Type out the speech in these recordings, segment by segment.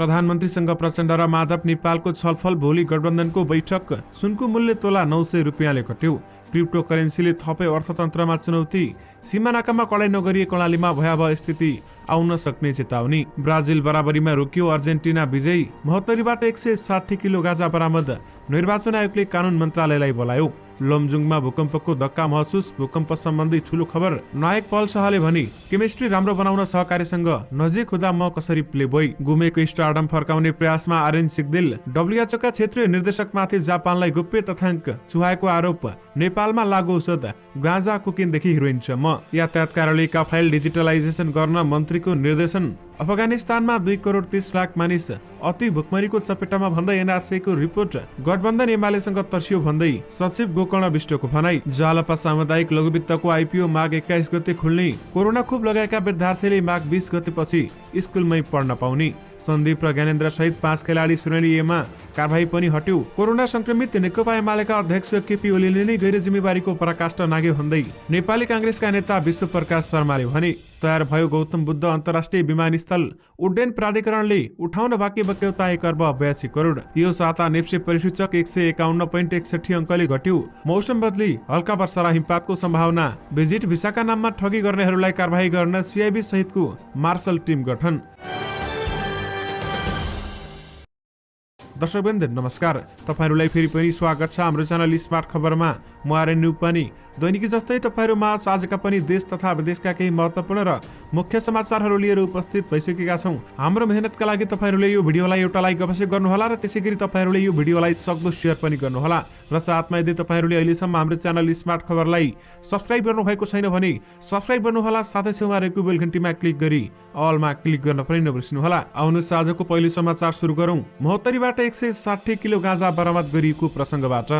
प्रधानमन्त्रीसँग प्रचण्ड र माधव नेपालको छलफल। भोलि गठबन्धनको बैठक। सुनको मूल्य तोला 900 रुपियाँले घट्यो। क्रिप्टो करेन्सीले थपे अर्थतन्त्रमा चुनौती। सीमानाकामा कडाई नगरिए कर्णालीमा भयावह स्थिति आउन सक्ने चेतावनी। ब्राजिल बराबरीमा रोकियो, अर्जेन्टिना विजयी। महोत्तरीबाट 160 किलो गाँजा बरामद। निर्वाचन आयोगले कानुन मन्त्रालयलाई बोलायो। लमजुङमा भूकम्पको धक्का महसुस। भूकम्प सम्बन्धी ठूलो खबर। नायक पल शाहले भने केमिस्ट्री राम्रो बनाउन सहकारीसँग नजिक हुँदा म कसरी प्लेबोय। गुमेको स्टारडम फर्काउने प्रयासमा आर्यन सिग्देल। डब्ल्युएचओका क्षेत्रीय निर्देशकमाथि जापानलाई गोप्य तथ्याङ्क चुहाएको आरोप। नेपालमा लागू औषध गाँजा कोकेनदेखि हिरोइनसम्म। यातायात कार्यालयका फाइल डिजिटलाइजेसन गर्न मन्त्रीको निर्देशन। अफगानिस्तानमा 2 करोड 30 लाख मानिस अति भुकमरीको चपेटामा भन्दै एनआरसीको रिपोर्ट। गठबन्धन एमालेसँग तर्सियो भन्दै सचिव गोकर्ण विष्टको भनाई। जालपा सामुदायिक लघुवित्तको आइपिओ माघ 21 गते खुल्ने। कोरोना खोप लगाएका विद्यार्थीले माघ 20 गतेपछि स्कुलमै पढ्न पाउने। सन्दीप र ज्ञानेन्द्र सहित 5 खेलाडी श्रेणी एमा कारबाही पनि हट्यो। कोरोना संक्रमित नेकपा एमालेका अध्यक्ष केपी ओलीले नै गैर जिम्मेवारीको पराकाष्ठ नाग्यो भन्दै नेपाली कांग्रेसका नेता विश्व प्रकाश शर्माले भने तयार भयो गौतम बुद्ध अन्तर्राष्ट्रिय विमानस्थल। उड्डयन प्राधिकरणले उठाउन बाँकी बक्यौता 1 अर्ब 82 करोड। यो साता नेप्से परिसूचक 151.61 अङ्कले घट्यो। मौसम बदली, हल्का वर्षा र हिमपातको सम्भावना। भिजिट भिसाका नाममा ठगी गर्नेहरूलाई कारबाही गर्न सिआइबी सहितको मार्शल टिम गठन। दर्शकवृन्द नमस्कार, तपाईहरुलाई फेरि पनि स्वागत छ हाम्रो च्यानल स्मार्ट खबरमा। म आर्यन न्युपानी। दैनिकी जस्तै तपाईहरुमा आजका पनि देश तथा विदेशका केही महत्त्वपूर्ण र मुख्य समाचारहरू लिएर उपस्थित भइसकेका छौं। हाम्रो मेहनतका लागि तपाईहरुले यो भिडियोलाई एउटा लाइक अवश्य गर्नुहोला र त्यसैगरी तपाईहरुले यो भिडियोलाई सक्दो शेयर पनि गर्नुहोला। र साथमा यदि तपाईहरुले अहिलेसम्म हाम्रो च्यानल स्मार्ट खबरलाई सब्स्क्राइब गर्नुभएको छैन भने सब्स्क्राइब गर्नुहोला, साथै छेउमा रहेको बेल घण्टीमा क्लिक गरी अलमा क्लिक गर्न पनि नबिर्सनुहोला। आउनुहोस् आजको पहिलो समाचार सुरु गरौं। महोत्तरीबाट 160 किलो गाँजा बरामद गरिएको प्रसंगबाट।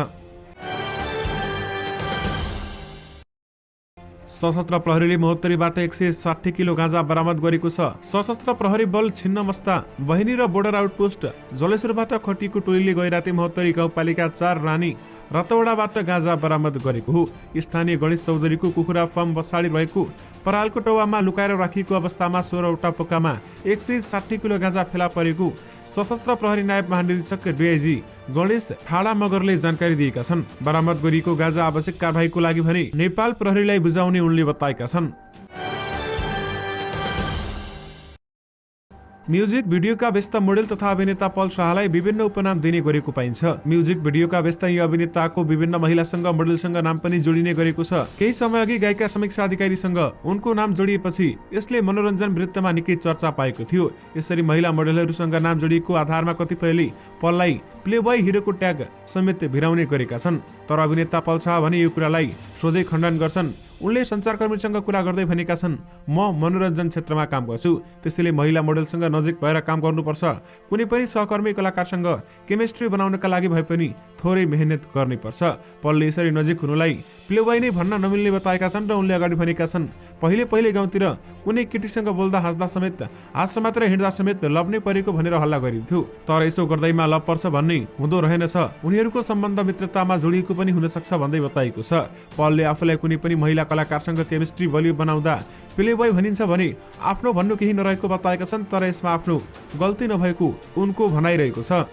सशस्त्र प्रहरीले महोत्तरीबाट 160 किलो गाँजा बरामद गरेको छ। सशस्त्र प्रहरी बल छिन्नमस्ता बहिनी र बोर्डर आउटपोस्ट जलेश्वरबाट खटिएको टोलीले गैराते महोत्तरी गाउँपालिका 4 रानी रतवडाबाट गाँजा बरामद गरेको हो। स्थानीय गणेश चौधरीको कुखुरा फार्म बसाडी रहेको परालको टौवामा लुकाएर राखिएको अवस्थामा 16वटा पोकामा 160 किलो गाँजा फेला परेको सशस्त्र प्रहरी नायब महानिरीक्षक डीआईजी गणेश ठाडा मगरले जानकारी दिएका छन्। बरामद गरिएको गाँजा आवश्यक कारबाहीको लागि भने नेपाल प्रहरीलाई बुझाउने उनले बताएका छन्। म्युजिक भिडियोका व्यस्त मोडेल तथा अभिनेता पल शाहलाई विभिन्न उपनाम दिने गरेको पाइन्छ। म्युजिक भिडियोका व्यस्त यी अभिनेताको विभिन्न महिलासँग मोडेलसँग नाम पनि जोडिने गरेको छ। केही समय अघि गायिका समीक्षा अधिकारीसँग उनको नाम जोडिएपछि यसले मनोरञ्जन वृत्तमा निकै चर्चा पाएको थियो। यसरी महिला मोडेलहरूसँग नाम जोडिएको आधारमा कतिपयले पललाई प्लेबॉय हिरोको ट्याग समेत भिराउने गरेका छन्। तर अभिनेता पल शाह भने यो कुरालाई सोझै खण्डन गर्छन्। उनले सञ्चारकर्मीसँग कुरा गर्दै भनेका छन्, म मनोरञ्जन क्षेत्रमा काम गर्छु, त्यसैले महिला मोडेलसँग नजिक भएर काम गर्नुपर्छ। कुनै पनि सहकर्मी कलाकारसँग केमिस्ट्री बनाउनका लागि भए पनि थोरै मेहनत गर्नुपर्छ। पलले यसरी नजिक हुनुलाई प्लेबॉय नै भन्न नमिल्ने बताएका छन् र उनले अगाडि भनेका छन्, पहिले गाउँतिर कुनै केटीसँग बोल्दा हाँस्दा समेत हात समातेर हिँड्दा समेत लब्ने परेको भनेर हल्ला गरिन्थ्यो। तर यसो गर्दैमा लभ पर्छ भन्ने हुँदो रहेनछ। उनीहरूको सम्बन्ध मित्रतामा जोडिएको पनि हुन सक्छ भन्दै बताएको छ। पलले आफूलाई कुनै पनि महिला कलाकारसँग केमिस्ट्री बलियो बनाउँदा प्लेबॉय भनिन्छ भने आफ्नो भन्नु केही नरहेको बताएका छन्। तर यसमा आफ्नो गल्ती नभएको उनको भनाइरहेको छ।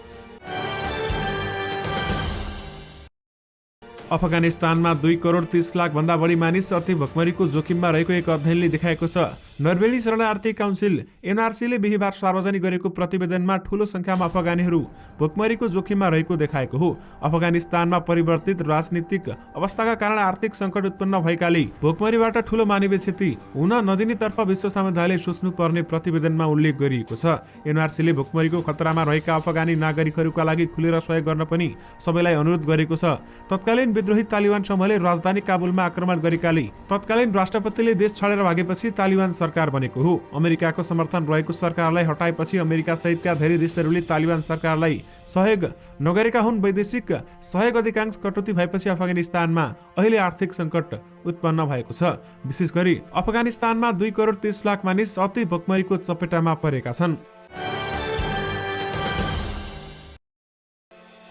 अफगानिस्तानमा 2 करोड 30 लाख भन्दा बढी मानिस अति भुकमरीको जोखिममा रहेको एक अध्ययनले देखाएको छ। नर्वेली शरणार्थी काउन्सिल एनआरसीले बिहीबार सार्वजनिक गरेको प्रतिवेदनमा ठूलो संख्यामा अफगानीहरू भुकमरीको जोखिममा रहेको देखाएको हो। अफगानिस्तानमा परिवर्तित राजनीतिक अवस्थाका कारण आर्थिक संकट उत्पन्न भएकाले भुकमरीबाट ठूलो मानवीय क्षति हुन नदिनेतर्फ विश्व समुदायले सोच्नुपर्ने प्रतिवेदनमा उल्लेख गरिएको छ। एनआरसीले भुकमरीको खतरामा रहेका अफगानी नागरिकहरूका लागि खुलेर सहयोग गर्न पनि सबैलाई अनुरोध गरेको छ। तत्कालीन विद्रोही तालिबान समूहले राजधानी काबुलमा आक्रमण गरेकाले तत्कालीन राष्ट्रपतिले देश छोडेर भागेपछि तालिबान सरकार बनेको हो। अमेरिकाको समर्थन रहेको सरकारलाई हटाएपछि अमेरिका सहितका धेरै देशहरूले तालिबान सरकारलाई सहयोग नगरेका हुन्। वैदेशिक सहयोग अधिकांश कटौती भएपछि अफगानिस्तानमा अहिले आर्थिक संकट उत्पन्न भएको छ। विशेष गरी अफगानिस्तानमा 2 करोड 30 लाख मानिस अति भुकमरीको चपेटामा परेका छन्।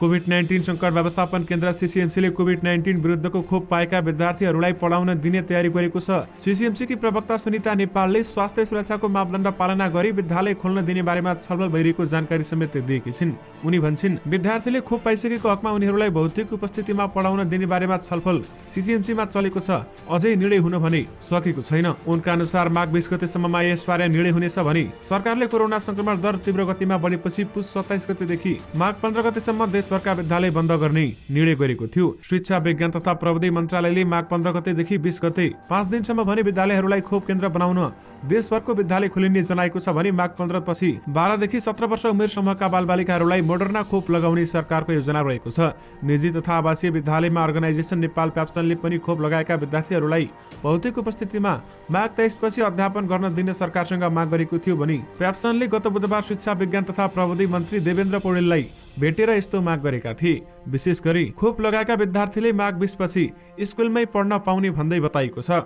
कोभिड-19 सङ्कट व्यवस्थापन केन्द्र सीसीएमसीले कोभिड-19 विरुद्धको खोप पाएका विद्यार्थीहरूलाई पढाउन दिने तयारी गरेको छ। सीसीएमसीकी प्रवक्ता सुनिता नेपालले स्वास्थ्य सुरक्षाको मापदण्ड पालना गरी विद्यालय खोल्न दिने बारेमा छलफल भइरहेको जानकारी समेत दिएकी छिन्। उनी भन्छिन्, विद्यार्थीले खोप पाइसकेको हकमा उनीहरूलाई भौतिक उपस्थितिमा पढाउन दिने बारेमा छलफल सीसीएमसीमा चलेको छ। अझै निर्णय हुन भने सकेको छैन। उनका अनुसार माघ 20 गतेसम्ममा यसबारे निर्णय हुनेछ भने सरकारले कोरोना संक्रमण दर तीव्र गतिमा बढेपछि पुस 27 गतेदेखि माघ 15 गतेसम्म देशभरका विद्यालय बन्द गर्ने निर्णय गरेको थियो। शिक्षा विज्ञान तथा प्रविधि मन्त्रालयले माघ 15 गतेदेखि 20 गते 5 दिनसम्म भने विद्यालयहरूलाई खोप केन्द्र बनाउन देशभरको विद्यालय खोलिने जनाएको छ भने माघ 15 पछि 12 देखि 17 वर्ष उमेर समूहका बालबालिकाहरूलाई मोडर्ना खोप लगाउने सरकारको योजना रहेको छ। निजी तथा आवासीय विद्यालयमा अर्गनाइजेसन नेपाल प्याप्सनले पनि खोप लगाएका विद्यार्थीहरूलाई भौतिक उपस्थितिमा माघ 23 पछि अध्यापन गर्न दिने सरकारसँग माग गरेको थियो भने प्याप्सनले गत बुधबार शिक्षा विज्ञान तथा प्रविधि मन्त्री देवेन्द्र पौडेललाई भेटेर यस्तो माग गरेका थिए। विशेष गरी खोप लगाएका विद्यार्थीले माघ 20 पछि स्कुलमै पढ्न पाउने भन्दै बताइएको छ।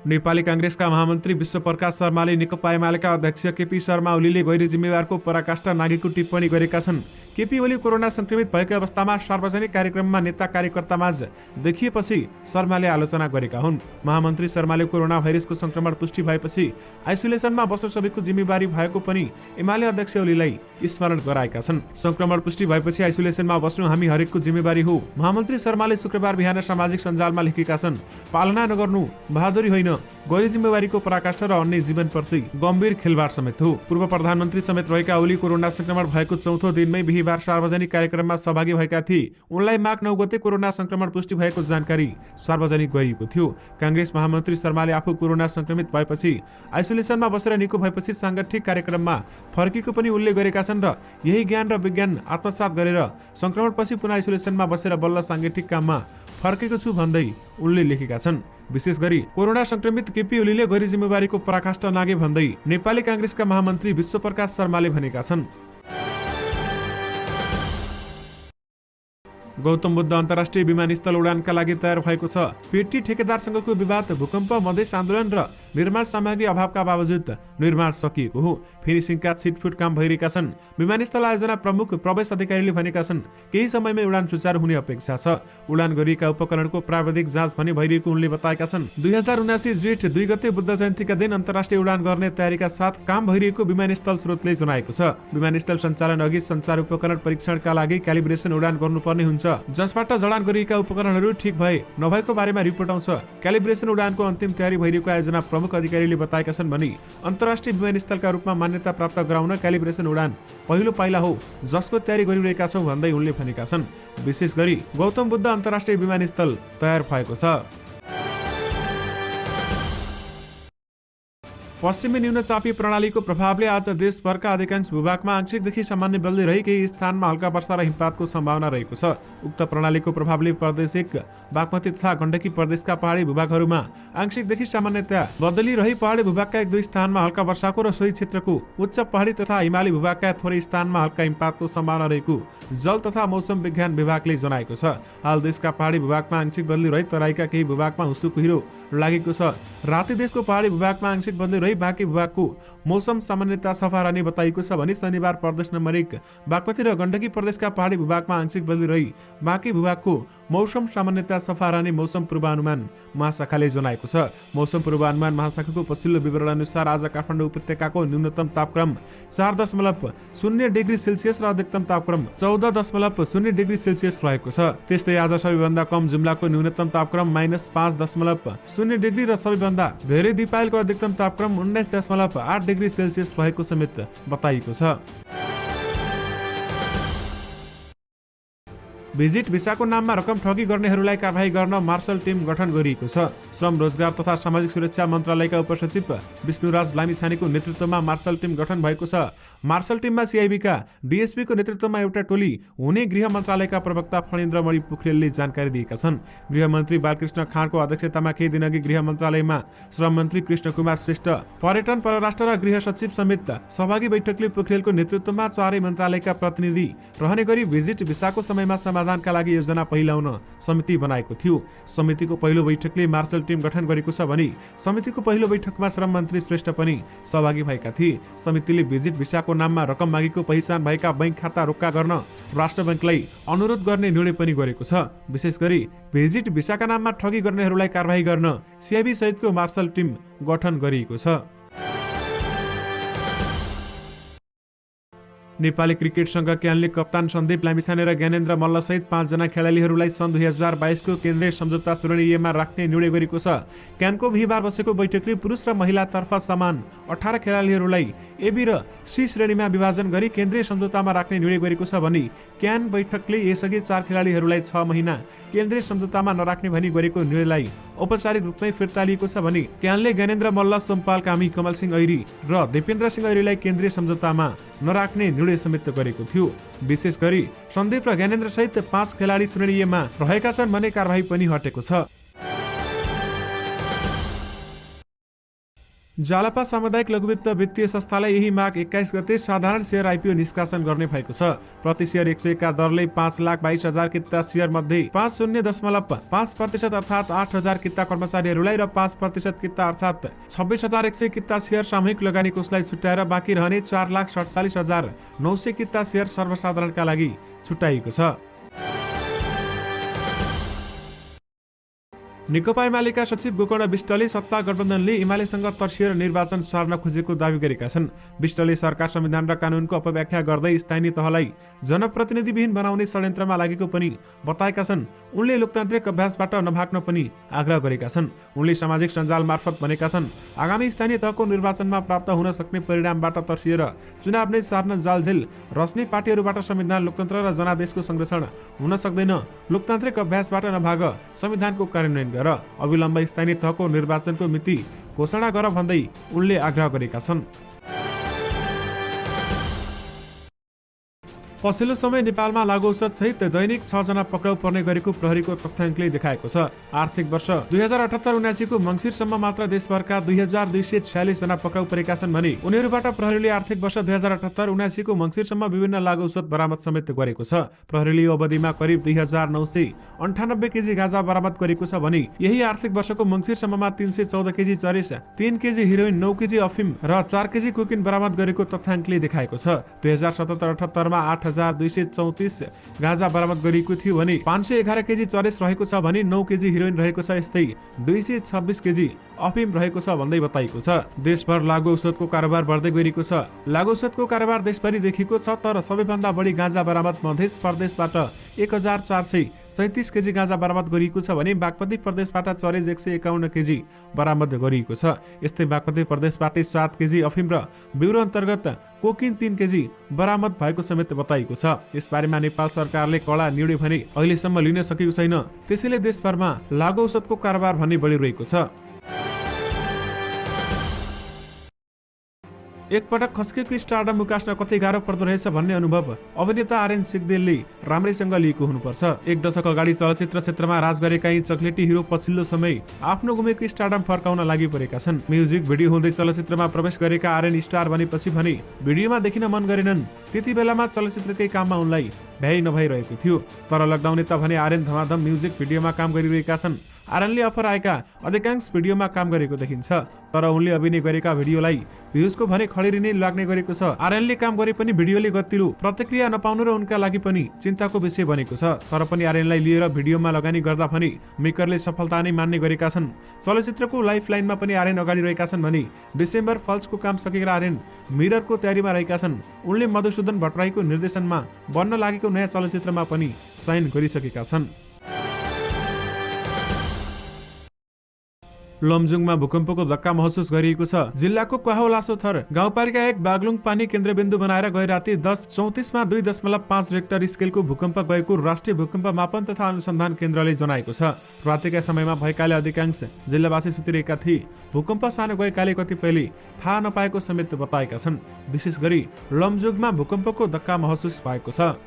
नेपाली कांग्रेसका महामन्त्री विश्वप्रकाश शर्माले नेकपा एमालेका अध्यक्ष केपी शर्मा ओलीले गैर जिम्मेवारको पराकाष्ठा नागेको टिप्पणी गरेका छन्। केपी ओली कोरोना संक्रमित भएको अवस्थामा सार्वजनिक कार्यक्रममा नेता कार्यकर्तामाझ देखिएपछि शर्माले आलोचना गरेका हुन्। महामन्त्री शर्माले कोरोना भाइरसको संक्रमण पुष्टि भएपछि आइसोलेसनमा बस्नु सबैको जिम्मेवारी भएको पनि एमाले अध्यक्ष ओलीलाई स्मरण गराएका छन्। संक्रमण पुष्टि भएपछि आइसोलेसनमा बस्नु हामी हरेकको जिम्मेवारी हो। महामन्त्री शर्माले शुक्रबार बिहान सामाजिक सञ्जालमा लेखेका छन्, पालना नगर्नु बहादुरी होइन, गैर जिम्मेवारीको पराकाष्ठा र अन्य जीवनप्रति गम्भीर खेलवाड समेत हो। पूर्व प्रधानमन्त्री समेत रहेका ओली कोरोना संक्रमण भएको चौथो दिनमै बिहीबार सार्वजनिक कार्यक्रममा सहभागी भएका थिए। उनलाई माघ 9 गते कोरोना संक्रमण पुष्टि भएको जानकारी सार्वजनिक गरिएको थियो। कांग्रेस महामन्त्री शर्माले आफू कोरोना संक्रमित भएपछि आइसोलेसनमा बसेर निको भएपछि सांगठिक कार्यक्रममा फर्केको पनि उल्लेख गरेका छन् र यही ज्ञान र विज्ञान आत्मसात गरेर संक्रमणपछि पुनः आइसोलेसनमा बसेर बल्ल सांगठिक काममा फर्केको छु भन्दै उनले लेखेका छन्। विशेष गरी कोरोना संक्रमित केपी ओलीले गैर जिम्मेवारीको पराकाष्ठा नागे भन्दै नेपाली कांग्रेसका महामन्त्री विश्वप्रकाश शर्माले भनेका छन्। गौतम बुद्ध अन्तर्राष्ट्रिय विमानस्थल उडानका लागि तयार भएको छ। पेटी ठेकेदारसँगको विवाद, भूकम्प, मधेस आन्दोलन र निर्माण सामग्री अभावका बावजुद निर्माण सकिएको हो। फिनिसिङका छिटफुट काम भइरहेका छन्। विमानस्थल आयोजना प्रमुख प्रवेश अधिकारीले भनेका छन्, केही समयमै उडान सुचारू हुने अपेक्षा छ। उडान गरिएका उपकरणको प्राविधिक जाँच भने भइरहेको उनले बताएका छन्। 2079 जेठ 2 गते बुद्ध जयन्तीका दिन अन्तर्राष्ट्रिय उडान गर्ने तयारीका साथ काम भइरहेको विमानस्थल स्रोतले जनाएको छ। विमानस्थल सञ्चालन अघि संचार उपकरण परीक्षणका लागि क्यालिब्रेसन उडान गर्नुपर्ने हुन्छ, जसबाट जडान गरिएका उपकरणहरू ठिक भए नभएको बारेमा रिपोर्ट आउँछ। क्यालिब्रेसन उडानको अन्तिम तयारी भइरहेको आयोजना प्रमुख अधिकारीले बताएका छन् भने अन्तर्राष्ट्रिय विमानस्थलका रूपमा मान्यता प्राप्त गराउन क्यालिब्रेसन उडान पहिलो पाइला हो, जसको तयारी गरिरहेका छौँ भन्दै उनले भनेका छन्। विशेष गरी गौतम बुद्ध अन्तर्राष्ट्रिय विमानस्थल तयार भएको छ। पश्चिमी न्यूनचापी प्रणालीको प्रभावले आज देशभरका अधिकांश भूभागमा आंशिकदेखि सामान्य बदली रही केही स्थानमा हल्का वर्षा र हिमपातको सम्भावना रहेको छ। उक्त प्रणालीको प्रभावले प्रदेश 1 बागमती तथा गण्डकी प्रदेशका पहाडी भूभागहरूमा आंशिकदेखि सामान्यतया बदली रही पहाडी भूभागका 1-2 स्थानमा हल्का वर्षाको र सोही क्षेत्रको उच्च पहाडी तथा हिमाली भूभागका थोरै स्थानमा हल्का हिमपातको सम्भावना रहेको जल तथा मौसम विज्ञान विभागले जनाएको छ। हाल देशका पहाडी भूभागमा आंशिक बदली रही तराईका केही भूभागमा हुस्सु कुहिरो लागेको छ। राति देशको पहाडी भूभागमा आंशिक बदली रही बाँकी भूभागको मौसम सामान्यतया सफा रहने बताइएको छ भने शनिबार प्रदेश नम्बर 1 बागमती र गण्डकी प्रदेशका पहाडी भूभागमा आंशिक बदली रही बाँकी भूभागको मौसम सामान्यतया सफा रहने मौसम पूर्वानुमान महाशाखाले जनाएको छ। मौसम पूर्वानुमान महाशाखाको पछिल्लो विवरण अनुसार आज काठमाडौँ उपत्यकाको न्यूनतम तापक्रम 4.0 डिग्री सेल्सियस र अधिकतम तापक्रम 14.0 डिग्री सेल्सियस रहेको छ। त्यस्तै आज सबैभन्दा कम जुम्लाको न्यूनतम तापक्रम -5.0 डिग्री र सबैभन्दा धेरै दिपायलको अधिकतम तापक्रम 19.8 डिग्री सेल्सियस रहेको समेत बताइएको छ। भिजिट भिसाको नाममा रकम ठगी गर्नेहरूलाई कारबाही गर्न मार्शल टिम गठन गरिएको छ। श्रम रोजगार तथा सामाजिक सुरक्षा मन्त्रालयका उपसचिव विष्णुराज लामिछानेको नेतृत्वमा मार्शल टिम गठन भएको छ। मार्शल टिममा सीआईबीका डीएसपीको नेतृत्वमा एउटा टोली हुने गृह मन्त्रालयका प्रवक्ता फणेन्द्रमणि पोखरेलले जानकारी दिएका छन्। गृहमन्त्री बालकृष्ण खाँडको अध्यक्षतामा केही दिनअघि गृह मन्त्रालयमा श्रम मन्त्री कृष्ण कुमार श्रेष्ठ, पर्यटन, परराष्ट्र र गृह सचिव समेत सहभागी बैठकले पोखरेलको नेतृत्वमा चारै मन्त्रालयका प्रतिनिधि रहने गरी भिजिट भिसाको समयमा समाधानका लागि योजना पहिल्याउन समिति बनाएको थियो। समितिको पहिलो बैठकले मार्शल टिम गठन गरेको छ भने समितिको पहिलो बैठकमा श्रम मन्त्री श्रेष्ठ पनि सहभागी भएका थिए। समितिले भिजिट भिसाको नाममा रकम मागेको पहिचान भएका बैंक खाता रोक्का गर्न राष्ट्र बैंकलाई अनुरोध गर्ने निर्णय पनि गरेको छ। विशेष गरी भिजिट भिसाका नाममा ठगी गर्नेहरूलाई कारबाही गर्न सिआइबी सहितको मार्शल टिम गठन गरिएको छ। नेपाली क्रिकेट संघ क्यानले कप्तान सन्दीप लामिछाने र ज्ञानेन्द्र मल्ल सहित 5 जना खेलाडीहरूलाई सन् 2022 को केन्द्रीय सम्झौता श्रेणी ए मा राख्ने निर्णय गरेको छ। क्यानको बिहीबार बसेको बैठकले पुरुष र महिलातर्फ समान 18 खेलाडीहरूलाई ए बी र सी श्रेणीमा विभाजन गरी केन्द्रीय सम्झौतामा राख्ने निर्णय गरेको छ भने क्यान बैठकले यसअघि 4 खेलाडीहरूलाई 6 महिना केन्द्रीय सम्झौतामा नराख्ने भनी गरेको निर्णयलाई औपचारिक रूपमै फिर्ता लिएको छ भने क्यानले ज्ञानेन्द्र मल्ल, सोमपाल कामी, कमल सिंह ऐरी र दिपेन्द्र सिंह ऐरीलाई केन्द्रीय सम्झौतामा नराख्ने निर्णय समेत गरेको थियो। विशेष गरी सन्दीप र ज्ञानेन्द्र सहित 5 खेलाडी श्रेणी ए मा रहेका छन् भने कारबाही पनि हटेको छ। जालपा सामुदायिक लघुवित्त वित्तीय संस्थालाई यही माघ 21 गते साधारण शेयर आइपिओ निष्कासन गर्ने भएको छ। प्रति शेयर 100 का दरले 5,22,000 किता शेयर मध्ये 5.5% अर्थात 8,000 किता कर्मचारीहरूलाई र 5% किता अर्थात 26,100 किता शेयर सामूहिक लगानी कोषलाई छुट्याएर बाँकी रहने 4,47,900 किता शेयर सर्वसाधारणका लागि छुट्याइएको छ। नेकपा एमालेका सचिव गोकर्ण विष्टले सत्ता गठबन्धनले एमालेसँग तर्सिएर निर्वाचन सार्न खोजेको दावी गरेका छन्। विष्टले सरकार संविधान र कानूनको अपव्याख्या गर्दै स्थानीय तहलाई जनप्रतिनिधिविहीन बनाउने षड्यन्त्रमा लागेको पनि बताएका छन्। उनले लोकतान्त्रिक अभ्यासबाट नभाग्न पनि आग्रह गरेका छन्। उनले सामाजिक सञ्जाल मार्फत भनेका छन्, आगामी स्थानीय तहको निर्वाचनमा प्राप्त हुन सक्ने परिणामबाट तर्सिएर चुनाव नै सार्न जालझेल रच्ने पार्टीहरूबाट संविधान, लोकतन्त्र र जनादेशको संरक्षण हुन सक्दैन। लोकतान्त्रिक अभ्यासबाट नभाग, संविधानको कार्यान्वयन गर, अविलम्ब स्थानीय तहको निर्वाचनको मिति घोषणा गर भन्दै उनले आग्रह गरेका छन्। पछिल्लो समय नेपालमा लागु औषध सहित दैनिक 6 जना पक्राउ पर्ने गरेको प्रहरीको तथ्याङ्कले देखाएको छ। आर्थिक वर्ष 2078-79 को मङ्सिरसम्म मात्र देशभरका 2246 जना पक्राउ परेका छन् भने उनीहरूबाट प्रहरीले आर्थिक वर्ष 2078-79 को मङ्सिरसम्म विभिन्न लागु औषध बरामद समेत गरेको छ। प्रहरीले यो अवधिमा करिब 2998 केजी गाँजा बरामद गरेको छ भने यही आर्थिक वर्षको मङ्सिरसम्ममा 314 केजी चरेस, 3 केजी हिरोइन, 9 केजी अफिम र 4 केजी कोकिन बरामद गरेको तथ्याङ्कले देखाएको छ। 2077-78 मा 8,234 गाँजा बरामद गरिएको थियो भने 511 केजी चरेस रहेको छ भने 9 केजी हिरोइन रहेको छ। यस्तै 226 केजी अफिम रहेको छ भन्दै बताइएको छ। देशभर लागु औषधको कारोबार बढ्दै गएको छ। लागु औषधको कारोबार देशभरि देखिएको छ, तर सबैभन्दा बढी गाँजा बरामद मध्य प्रदेशबाट 1,437 केजी गाँजा बरामद गरिएको छ भने बागमती प्रदेशबाट चरेस 151 केजी बरामद गरिएको छ। यस्तै बागमती प्रदेशबाट 7 केजी अफिम र ब्युरो अन्तर्गत कोकिन 3 केजी बरामद भएको समेत बताइएको छ। यसबारेमा नेपाल सरकारले कडा निर्णय भने अहिलेसम्म लिन सकेको छैन। त्यसैले देशभरमा लागु औषधको कारोबार भन्ने बढिरहेको छ। एकपटक खस्केको स्टारडम उकास्न कति गाह्रो पर्दो रहेछ भन्ने अनुभव अभिनेता आर्यन सिग्देलले राम्रैसँग लिएको हुनुपर्छ। एक दशक अगाडि चलचित्र क्षेत्रमा राज गरेका यी चक्लेटी हिरो पछिल्लो समय आफ्नो गुमेको स्टारडम फर्काउन लागि परेका छन्। म्युजिक भिडियो हुँदै चलचित्रमा प्रवेश गरेका आर्यन स्टार बनेपछि भने भिडियोमा देखिन मन गरेनन्। त्यति बेलामा चलचित्रकै काममा उनलाई भ्याइ नभइरहेको थियो। तर लकडाउन यता भने आर्यन धमाधम म्युजिक भिडियोमा काम गरिरहेका छन्। आर्यनले अफर आएका अधिकांश भिडियोमा काम गरेको देखिन्छ, तर उनले अभिनय गरेका भिडियोलाई भ्युजको भने खडेरी नै लाग्ने गरेको छ। आर्यनले काम गरे पनि भिडियोले गतिलो प्रतिक्रिया नपाउनु र उनका लागि पनि चिन्ताको विषय बनेको छ। तर पनि आर्यनलाई लिएर भिडियोमा लगानी गर्दा भने मेकरले सफलता नै मान्ने गरेका छन्। चलचित्रको लाइफ लाइनमा पनि आर्यन अगाडि रहेका छन् भने डिसेम्बर फल्सको काम सकेर आर्यन मिररको तयारीमा रहेका छन्। उनले मधुसूदन भट्टराईको निर्देशनमा बन्न लागेको नयाँ चलचित्रमा पनि साइन गरिसकेका छन्। लमजुङमा भूकम्पको धक्का महसुस गरिएको छ। जिल्लाको क्वाहोलासो थर गाउँपालिका 1 बागलुङ पानी केन्द्रबिन्दु बनाएर गए राति 10:34 मा 2.5 रेक्टर स्केलको भूकम्प गएको राष्ट्रिय भूकम्प मापन तथा अनुसन्धान केन्द्रले जनाएको छ। रातिका समयमा भएकाले अधिकांश जिल्लावासी सुतिरहेका थिए। भूकम्प सानो गएकाले कतिपयले थाहा नपाएको समेत बताएका छन्। विशेष गरी लमजुङमा भूकम्पको धक्का महसुस भएको छ।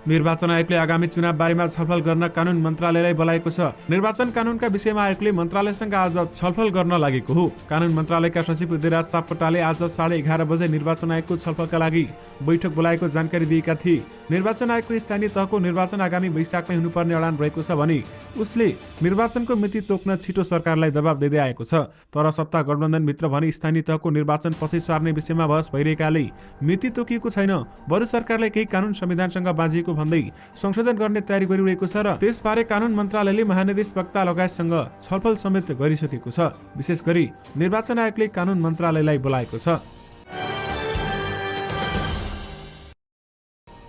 निर्वाचन आयोगले आगामी चुनाव बारेमा छलफल गर्न कानून मन्त्रालयलाई बोलाएको छ। निर्वाचन कानूनका विषयमा आयोगले मन्त्रालयसँग आज छलफल गर्न लागेको हो। कानून मन्त्रालयका सचिव उदयराज सापकोटाले आज 11:30 बजे निर्वाचन आयोगको छलफलका लागि बैठक बोलाएको जानकारी दिएका थिए। निर्वाचन आयोगको स्थानीय तहको निर्वाचन आगामी वैशाखमै हुनुपर्ने अडान रहेको छ भने उसले निर्वाचनको मिति तोक्न छिटो सरकारलाई दबाब दिँदै आएको छ। तर सत्ता गठबन्धनभित्र भने स्थानीय तहको निर्वाचन पछि सार्ने विषयमा बहस भइरहेकाले मिति तोकिएको छैन। बरु सरकारले केही कानून संविधानसँग बाँझिएको भन्दै संशोधन गर्ने तयारी गरिरहेको छ र त्यसबारे कानून मन्त्रालयले महानिर्देशकता लगायतसँग छलफल समेत गरिसकेको छ। विशेष गरी निर्वाचन आयोगले कानून मन्त्रालयलाई बोलाएको छ।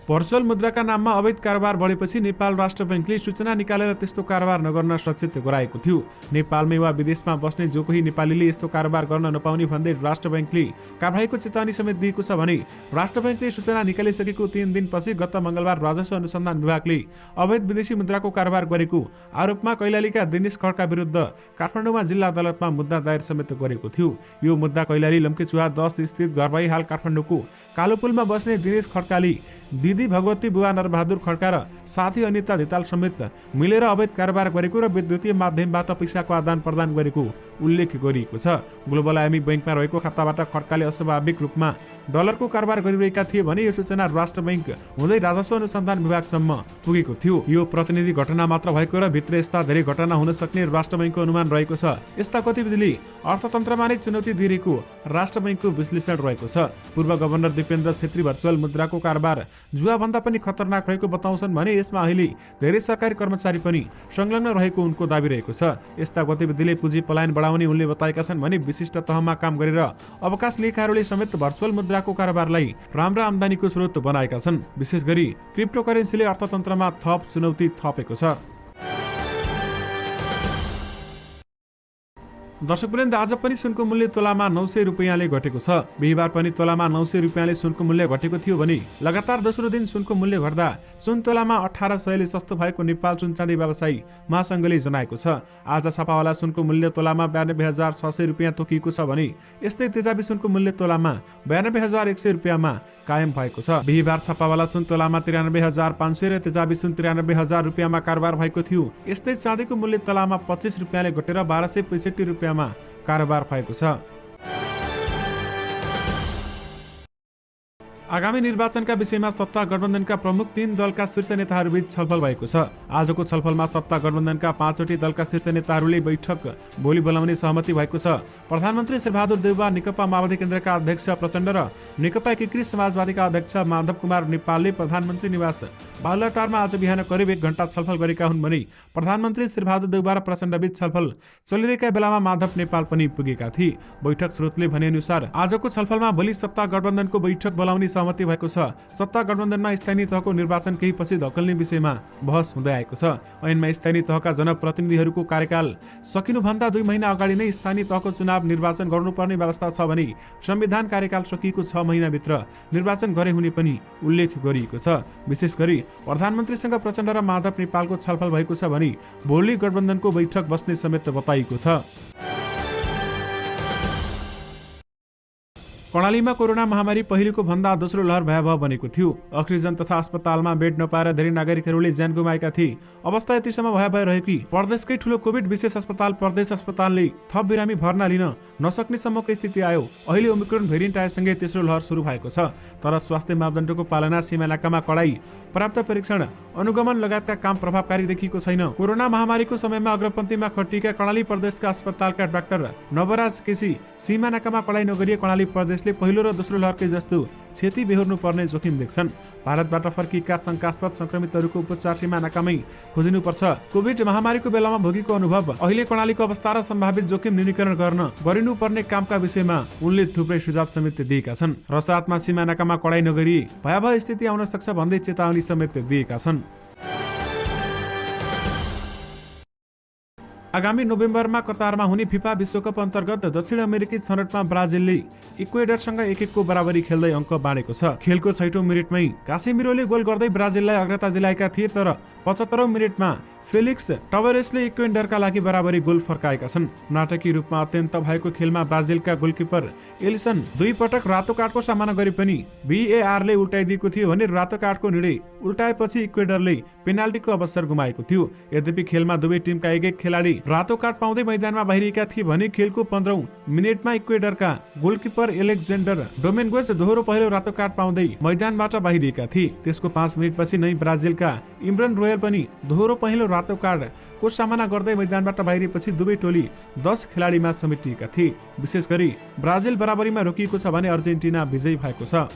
भर्चुअल मुद्राका नाममा अवैध कारोबार बढेपछि नेपाल राष्ट्र बैंकले सूचना निकालेर त्यस्तो कारोबार नगर्न सचेत गराएको थियो। नेपालमै वा विदेशमा बस्ने जो कोही नेपालीले यस्तो कारोबार गर्न नपाउने भन्दै राष्ट्र बैंकले कारबाहीको चेतावनी समेत दिएको छ भने राष्ट्र बैंकले सूचना निकालिसकेको 3 दिनपछि गत मंगलबार राजस्व अनुसन्धान विभागले अवैध विदेशी मुद्राको कारोबार गरेको आरोपमा कैलालीका दिनेश खड्का विरुद्ध काठमाडौँमा जिल्ला अदालतमा मुद्दा दायर समेत गरेको थियो। यो मुद्दा कैलाली लम्केचुवा 10 स्थित घरबाही हाल काठमाडौँको कालोपुलमा बस्ने दिनेश खड्काले दिदी भगवती बुवा नरबहादुर खड्का र साथी अनिता धिताल समेत मिलेर अवैध कारोबार गरेको र विद्युतीय माध्यमबाट पैसाको आदान प्रदान गरेको उल्लेख गरिएको छ। ग्लोबल आइएमई बैंकमा रहेको खाताबाट खड्काले अस्वाभाविक रूपमा डलरको कारोबार गरिरहेका थिए भने यो सूचना राष्ट्र बैंक हुँदै राजस्व अनुसन्धान विभागसम्म पुगेको थियो। यो प्रतिनिधि घटना मात्र भएको र भित्र यस्ता धेरै घटना हुन सक्ने राष्ट्र बैंकको अनुमान रहेको छ। यस्ता गतिविधिले अर्थतन्त्रमा नै चुनौती दिएको राष्ट्र बैंकको विश्लेषण रहेको छ। पूर्व गभर्नर दिपेन्द्र छेत्री भर्चुअल मुद्राको कारोबार जुवा भन्दा पनि खतरनाक रहेको बताउँछन् भने यसमा अहिले धेरै सरकारी कर्मचारी पनि संलग्न रहेको उनको दाबी रहेको छ। यस्ता गतिविधिले पुँजी पलायन बढाउने उनले बताएका छन् भने विशिष्ट तहमा काम गरेर अवकाश लिएकाहरूले समेत भर्चुअल मुद्राको कारोबारलाई राम्रा आम्दानीको स्रोत बनाएका छन्। विशेष गरी क्रिप्टोकरेन्सीले अर्थतन्त्रमा थप चुनौती थपेको छ। दर्शकवृन्द, आज पनि सुनको मूल्य तोलामा 900 रुपियाँले घटेको छ। बिहिबार पनि तोलामा 900 रुपियाँले सुनको मूल्य घटेको थियो भने लगातार दोस्रो दिन सुनको मूल्य घट्दा सुन तोलामा 1800ले सस्तो भएको नेपाल सुन चाँदी व्यवसायी महासंघले जनाएको छ। आज छापावाला सुनको मूल्य तोलामा 92,600 रुपियाँ तोकिएको छ भने यस्तै तेजाबी सुनको मूल्य तोलामा 92,100 रुपियाँमा कायम भएको छ। बिहिबार छापावाला सुन तोलामा 93,500 र तेजाबी सुन 93,000 रुपियाँमा कारोबार भएको थियो। यस्तै चाँदीको मूल्य तोलामा 25 रुपियाँले घटेर 1265 रुपियाँमा कारोबार भएको छ। आगामी निर्वाचनका विषयमा सत्ता गठबन्धनका प्रमुख 3 दलका शीर्ष नेताहरूबीच छलफल भएको छ। आजको छलफलमा सत्ता गठबन्धनका 5वटै दलका शीर्ष नेताहरूले बैठक भोलि बोलाउने सहमति भएको छ। प्रधानमन्त्री शेरबहादुर देउवा, नेकपा माओवादी केन्द्रका अध्यक्ष प्रचण्ड र नेकपा एकीकृत समाजवादीका अध्यक्ष माधव कुमार नेपालले प्रधानमन्त्री निवास बाहुलाटारमा आज बिहान करिब 1 घण्टा छलफल गरेका हुन् भने प्रधानमन्त्री शेरबहादुर देउवा र प्रचण्डबीच छलफल चलिरहेका बेलामा माधव नेपाल पनि पुगेका थिए। बैठक स्रोतले भने अनुसार आजको छलफलमा भोलि सत्ता गठबन्धनको बैठक बोलाउने सहमति भएको छ। सत्ता गठबन्धनमा स्थानीय तहको निर्वाचन केही पछि धकेल्ने विषयमा बहस हुँदै आएको छ। ऐनमा स्थानीय तहका जनप्रतिनिधिहरूको कार्यकाल सकिनुभन्दा 2 महिना अगाडि नै स्थानीय तहको चुनाव निर्वाचन गर्नुपर्ने व्यवस्था छ भने संविधान कार्यकाल सकिएको 6 महिनाभित्र निर्वाचन गरे हुने पनि उल्लेख गरिएको छ। विशेष गरी प्रधानमन्त्रीसँग प्रचण्ड र माधव नेपालको छलफल भएको छ भने भोलि गठबन्धनको बैठक बस्ने समेत बताइएको छ। कर्णालीमा कोरोना महामारी पहिलेको भन्दा दोस्रो लहर भयावह बनेको थियो। अक्सिजन तथा अस्पतालमा बेड नपाएर धेरै नागरिकहरूले ज्यान गुमाएका थिए। अवस्था यतिसम्म भयावह रह्यो कि प्रदेशकै ठूलो कोभिड विशेष अस्पताल प्रदेश अस्पतालले थप बिरामी भर्ना लिन नसक्ने सम्मको स्थिति आयो। अहिले ओमिक्रोन भेरिएन्ट आएसँगै तेस्रो लहर सुरु भएको छ। तर स्वास्थ्य मापदण्डको पालना, सीमा नाकामा कडाई, पर्याप्त परीक्षण, अनुगमन लगायतका काम प्रभावकारी देखिएको छैन। कोरोना महामारीको समयमा अग्रपन्थीमा खटिएका कर्णाली प्रदेशका अस्पतालका डाक्टर नवराज केसी सीमा नाकामा कडाई नगरिए कर्णाली प्रदेश पहिलो र दोस्रो लहरकै जस्तो क्षति बेहोर्नु पर्ने जोखिम देख्छन्। भारतबाट फर्किएका शंकास्पद संक्रमितहरूको उपचार सीमा नाकामै खोजिनुपर्छ। कोभिड महामारीको बेलामा भोगेको अनुभव, अहिले कर्णालीको अवस्था र सम्भावित जोखिम न्यूनीकरण गरिनुपर्ने कामका विषयमा उनले थुप्रै सुझाव समेत दिएका छन् र साथमा सीमा नाकामा कडाई नगरी भयावह स्थिति आउन सक्छ भन्दै चेतावनी समेत दिएका छन्। आगामी नोभेम्बरमा कतारमा हुने फिफा विश्वकप अन्तर्गत दक्षिण अमेरिकी छनौटमा ब्राजिलले इक्वेडरसँग 1-1 को बराबरी खेल्दै अङ्क बाँडेको छ। खेलको 6औं मिनेटमै कासेमिरोले गोल गर्दै ब्राजिललाई अग्रता दिलाएका थिए, तर 75औं मिनेटमा फेलिक्स टवरेसले इक्वेडरका लागि बराबरी गोल फर्काएका छन्। नाटकीय रूपमा अत्यन्त भएको खेलमा ब्राजिलका गोलकिपर एलिसन 2 पटक रातो कार्डको सामना गरे पनि VARले उल्टाइदिएको थियो भने रातो कार्डको निर्णय उल्टाएपछि इक्वेडरले पेनाल्टीको अवसर गुमाएको थियो। यद्यपि खेलमा दुवै टिमका एक खेलाडी रातो कार्ड पाउँदै मैदानमा बाहिरिएका थिए भने खेलको 15औं मिनेटमा इक्वेडरका गोलकिपर एलेक्जेन्डर डोमेन्गोज दोहोरो पहिलो रातो कार्ड पाउँदै मैदानबाट बाहिरिएका थिए। त्यसको 5 मिनेटपछि नै ब्राजिलका इम्रन रोयल पनि दोहोरो पहिलो रातो कार्डको सामना गर्दै मैदानबाट बाहिरिएपछि दुवै टोली 10 खेलाडीमा समेटिएका थिए। विशेष गरी ब्राजिल बराबरीमा रोकिएको छ भने अर्जेन्टिना विजयी भएको छ।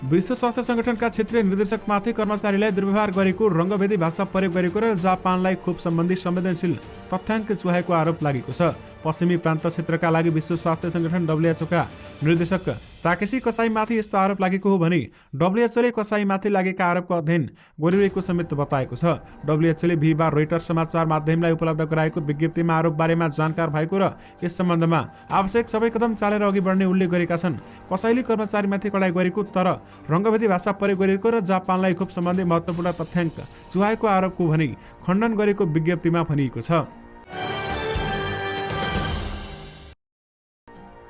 विश्व स्वास्थ्य संगठनका क्षेत्रीय निर्देशकमाथि कर्मचारीलाई दुर्व्यवहार गरेको, रङ्गभेदी भाषा प्रयोग गरेको र जापानलाई खोप सम्बन्धी संवेदनशील तथ्याङ्क चुहाएको आरोप लागेको छ। पश्चिमी प्रान्त क्षेत्रका लागि विश्व स्वास्थ्य संगठन WHO का निर्देशक ताकेसी कसाईमाथि यस्तो आरोप लागेको हो भने WHOले कसाईमाथि लागेका आरोपको अध्ययन गरिरहेको समेत बताएको छ। WHOले बिहिबार रोइटर्स समाचार माध्यमलाई उपलब्ध गराएको विज्ञप्तिमा आरोप बारेमा जानकार भएको र यस सम्बन्धमा आवश्यक सबै कदम चालेर अघि बढ्ने उल्लेख गरेका छन्। कसाईले कर्मचारीमाथि कडाई गरेको तर रङ्गभेदी भाषा प्रयोग गरेको र जापानलाई खोप सम्बन्धी महत्त्वपूर्ण तथ्याङ्क चुहाएको आरोपको भने खण्डन गरेको विज्ञप्तिमा भनिएको छ।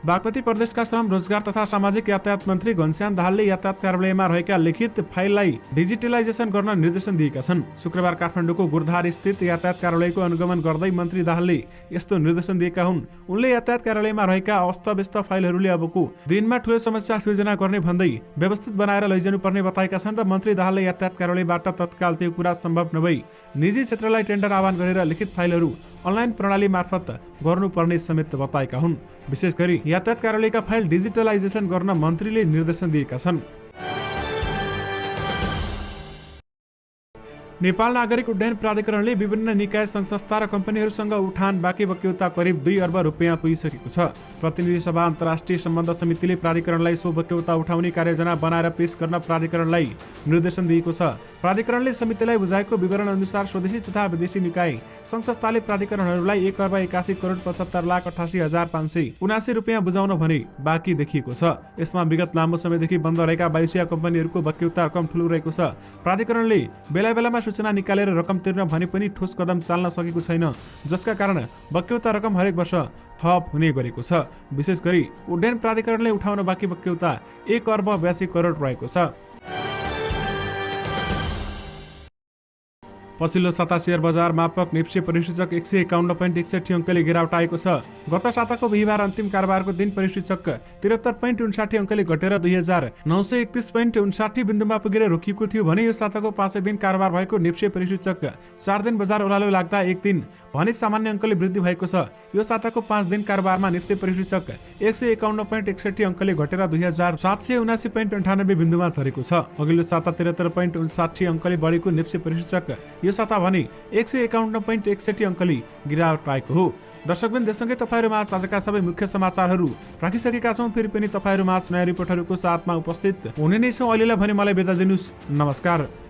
बागमती प्रदेशका श्रम, रोजगार तथा सामाजिक यातायात मन्त्री घनश्याम दाहालले यातायात कार्यालयमा रहेका लिखित फाइललाई डिजिटलाइजेसन गर्न निर्देशन दिएका छन्। शुक्रबार काठमाडौँको गुरधार स्थित यातायात कार्यालयको अनुगमन गर्दै मन्त्री दाहालले यस्तो निर्देशन दिएका हुन्। उनले यातायात कार्यालयमा रहेका अस्तव्यस्त फाइलहरूले अबको दिनमा ठूलो समस्या सृजना गर्ने भन्दै व्यवस्थित बनाएर लैजानु पर्ने बताएका छन् र मन्त्री दाहालले यातायात कार्यालयबाट तत्काल त्यो कुरा सम्भव नभई निजी क्षेत्रलाई टेन्डर आह्वान गरेर लिखित फाइलहरू अनलाइन प्रणाली मार्फत गर्नुपर्ने समेत बताएका हुन्। विशेष गरी यातायात कार्यालयका फाइल डिजिटलाइजेसन गर्न मन्त्रीले निर्देशन दिएका छन्। नेपाल नागरिक उड्डयन प्राधिकरणले विभिन्न निकाय संघ संस्था र कम्पनीहरूसँग उठान बाँकी बक्यौता करिब 2 अर्ब रुपियाँ पुगिसकेको छ। प्रतिनिधि सभा अन्तर्राष्ट्रिय सम्बन्ध समितिले प्राधिकरणलाई सो बक्यौता उठाउने कार्ययोजना बनाएर पेश गर्न प्राधिकरणलाई निर्देशन दिएको छ। प्राधिकरणले समितिलाई बुझाएको विवरण अनुसार स्वदेशी तथा विदेशी निकाय संघ संस्थाले प्राधिकरणहरूलाई 1 अर्ब 81 करोड 75 लाख 88 हजार 579 रुपियाँ बुझाउन भने बाँकी देखिएको छ। यसमा विगत लामो समयदेखि बन्द रहेका 22 कम्पनीहरूको बक्यौता रकम ठूलो रहेको छ। प्राधिकरणले बेला बेलामा सूचना निकालेर रकम तिर्न भने पनि ठोस कदम चाल्न सकेको छैन, जसका कारण बक्यौता रकम हरेक वर्ष थप हुने गरेको छ। विशेष गरी उड्डयन प्राधिकरणले उठाउन बाँकी बक्यौता 1 अर्ब 82 करोड रहेको छ। पछिल्लो साता शेयर बजार मापक निफ्टी परिसूचक 151.61 अङ्कले गिरावट आएको छ। गत साताको बिहिबार अन्तिम कारोबारको दिन परिसूचक 73.59 अङ्कले घटेर 2931.59 बिन्दुमा पुगेर रोकिएको थियो भने यो साताको 5 दिन कारोबार भएको निफ्टी परिसूचक 4 दिन बजार ओह्रालो लाग्दा 1 दिन भने सामान्य अङ्कले वृद्धि भएको छ। यो साताको 5 दिन कारोबारमा निफ्टी परिसूचक 151.61 अङ्कले घटेर 2779.98 बिन्दुमा झरेको छ। अघिल्लो साता 73.59 अङ्कले बढेको निफ्टी परिसूचक यो साता भने 151.61 अङ्कले गिरावट आएको हो। दर्शकबिन, त्यससँगै तपाईहरुमा आजका सबै मुख्य समाचारहरू राखिसकेका छौं। फेरि पनि तपाईहरुमा नयाँ रिपोर्टहरूको साथमा उपस्थित हुने नै छौं। अहिलेलाई भने मलाई बिदा दिनुस्। नमस्कार।